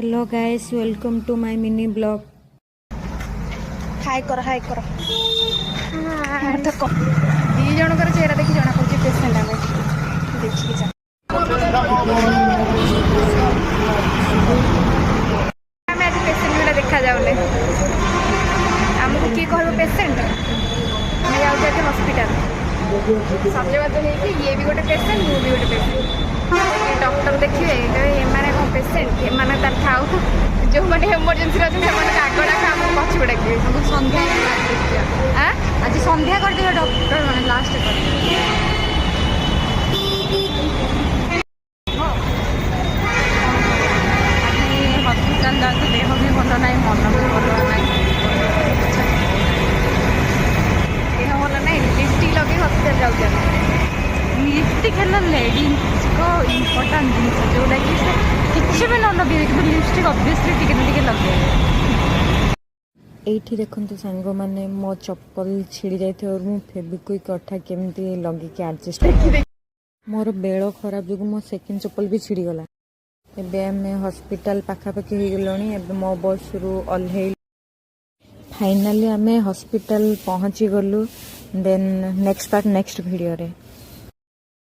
Hello guys welcome to my mini blog. Hi करो दी जनकर चेहरा देखी जना पड़े पेसेंट आम देखिए आम आज पेसेंट गुड़ा देखा जाऊे आमको किए कह पेसेंट आम जाऊँ हस्पिटाल सजबाज हो ये भी गोटे पेसेंट मु भी गोटे पेसेंट डॉक्टर देखिए एमाने कौन पेसेंट एमाने तार थाउ जो मैंने इमरजेंसी अच्छे आगड़ा आम पछू डाकिए सन्ध्या आज सन्ध्या कर डॉक्टर मैंने लास्ट हस्पिटाल जाते देह भी भल ना मन भी भल ना देह भल ना लिपस्टिक लगे हस्पिटाल जाऊँ लिपस्टिक है लेडीज को इम्पोर्टाट जिन जोटा कि किसी भी न लगे कि लिपस्टिक ऑब्वियसली टिके लगे। एठी देखंतु सांग माने मो चप्पल छिड़ी जाइथे और मु फेविक्विक अठा केमती लगे कि एडजस्ट मोर बेल खराब जो मो सेकेंड चप्पल भी छिड़ी गला। एबे आमे हॉस्पिटल पाखापाखि हो गलणी। एबे मो बस रु ओल्हे फाइनली आमे हॉस्पिटल पहुंची गलु। Then next part next video रे।